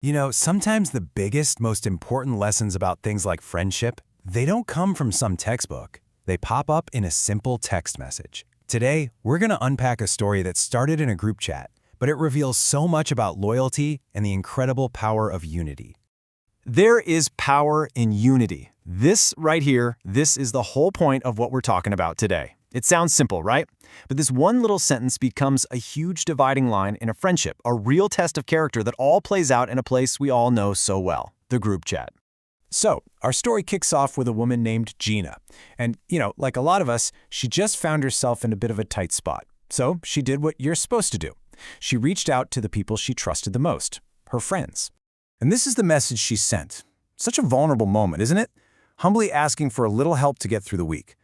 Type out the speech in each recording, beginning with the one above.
You know, sometimes the biggest, most important lessons about things like friendship, they don't come from some textbook. They pop up in a simple text message. Today, we're going to unpack a story that started in a group chat, but it reveals so much about loyalty and the incredible power of unity. There is power in unity. This right here, this is the whole point of what we're talking about today. It sounds simple, right? But this one little sentence becomes a huge dividing line in a friendship, a real test of character that all plays out in a place we all know so well, the group chat. So, our story kicks off with a woman named Gina. And, like a lot of us, she just found herself in a bit of a tight spot. So, she did what you're supposed to do. She reached out to the people she trusted the most, her friends. And this is the message she sent. Such a vulnerable moment, isn't it? Humbly asking for a little help to get through the week.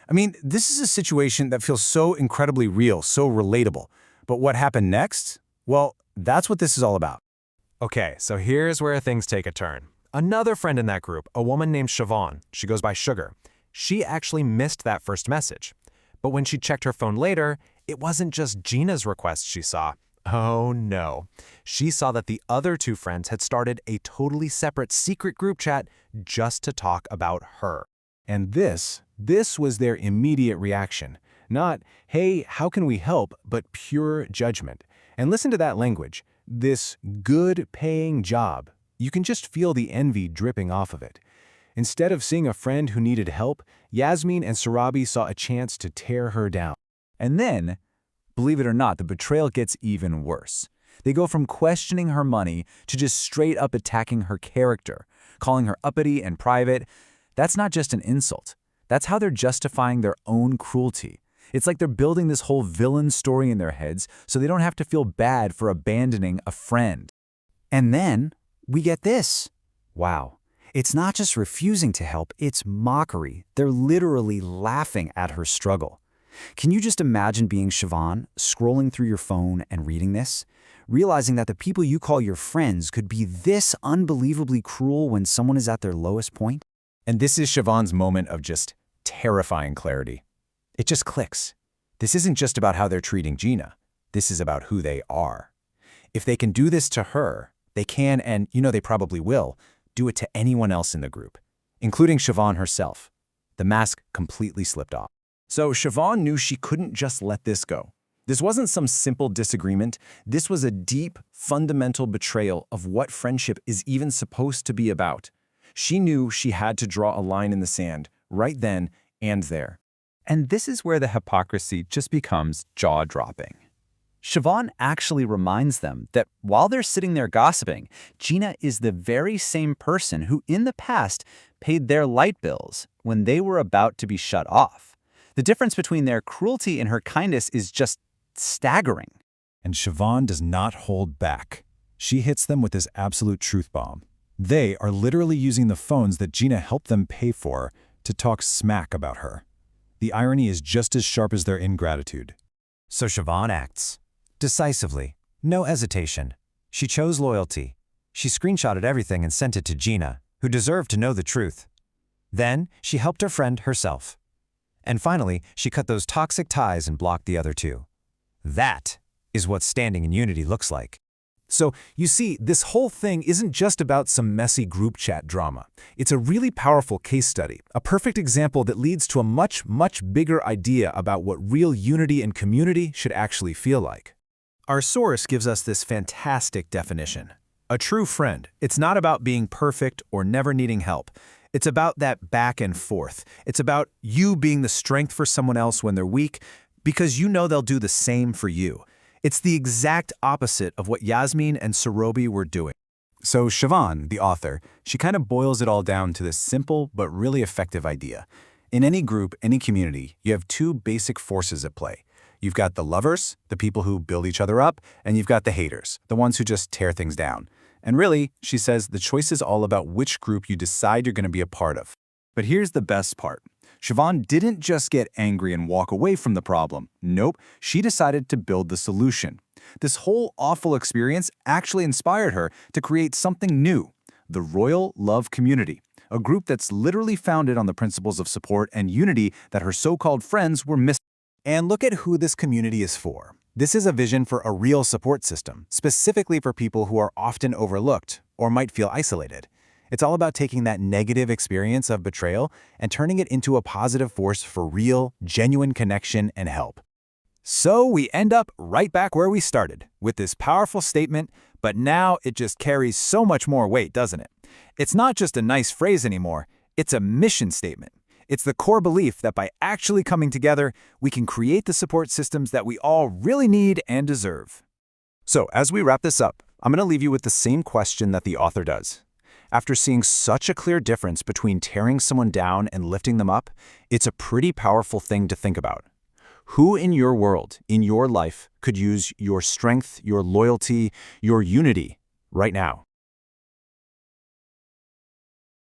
I mean, this is a situation that feels so incredibly real, so relatable. But what happened next? Well, that's what this is all about. Okay, so here's where things take a turn. Another friend in that group, a woman named Siobhan, she goes by Sugar, she actually missed that first message. But when she checked her phone later, it wasn't just Gina's request she saw. Oh no. She saw that the other two friends had started a totally separate secret group chat just to talk about her. And this was their immediate reaction. Not, hey, how can we help, but pure judgment. And listen to that language. This good-paying job. You can just feel the envy dripping off of it. Instead of seeing a friend who needed help, Yasmin and Sarabi saw a chance to tear her down. And then, believe it or not, the betrayal gets even worse. They go from questioning her money to just straight up attacking her character, calling her uppity and private. That's not just an insult. That's how they're justifying their own cruelty. It's like they're building this whole villain story in their heads so they don't have to feel bad for abandoning a friend. And then we get this. Wow. It's not just refusing to help, it's mockery. They're literally laughing at her struggle. Can you just imagine being Siobhan, scrolling through your phone and reading this? Realizing that the people you call your friends could be this unbelievably cruel when someone is at their lowest point? And this is Siobhan's moment of just terrifying clarity. It just clicks. This isn't just about how they're treating Gina. This is about who they are. If they can do this to her, they can, and they probably will, do it to anyone else in the group, including Siobhan herself. The mask completely slipped off. So Siobhan knew she couldn't just let this go. This wasn't some simple disagreement. This was a deep, fundamental betrayal of what friendship is even supposed to be about. She knew she had to draw a line in the sand, right then and there. And this is where the hypocrisy just becomes jaw-dropping. Siobhan actually reminds them that while they're sitting there gossiping, Gina is the very same person who in the past paid their light bills when they were about to be shut off. The difference between their cruelty and her kindness is just staggering. And Siobhan does not hold back. She hits them with this absolute truth bomb. They are literally using the phones that Gina helped them pay for to talk smack about her. The irony is just as sharp as their ingratitude. So Siobhan acts decisively, no hesitation. She chose loyalty. She screenshotted everything and sent it to Gina, who deserved to know the truth. Then she helped her friend herself. And finally, she cut those toxic ties and blocked the other two. That is what standing in unity looks like. So, you see, this whole thing isn't just about some messy group chat drama. It's a really powerful case study, a perfect example that leads to a much, much bigger idea about what real unity and community should actually feel like. Our source gives us this fantastic definition. A true friend, it's not about being perfect or never needing help. It's about that back and forth. It's about you being the strength for someone else when they're weak, because you know they'll do the same for you. It's the exact opposite of what Yasmin and Sarabi were doing. So Siobhan, the author, she kind of boils it all down to this simple but really effective idea. In any group, any community, you have two basic forces at play. You've got the lovers, the people who build each other up, and you've got the haters, the ones who just tear things down. And really, she says, the choice is all about which group you decide you're going to be a part of. But here's the best part. Siobhan didn't just get angry and walk away from the problem. Nope, she decided to build the solution. This whole awful experience actually inspired her to create something new, the Royal Love Community, a group that's literally founded on the principles of support and unity that her so-called friends were missing. And look at who this community is for. This is a vision for a real support system, specifically for people who are often overlooked, or might feel isolated. It's all about taking that negative experience of betrayal and turning it into a positive force for real, genuine connection and help. So we end up right back where we started, with this powerful statement, but now it just carries so much more weight, doesn't it? It's not just a nice phrase anymore, it's a mission statement. It's the core belief that by actually coming together, we can create the support systems that we all really need and deserve. So, as we wrap this up, I'm going to leave you with the same question that the author does. After seeing such a clear difference between tearing someone down and lifting them up, it's a pretty powerful thing to think about. Who in your world, in your life, could use your strength, your loyalty, your unity right now?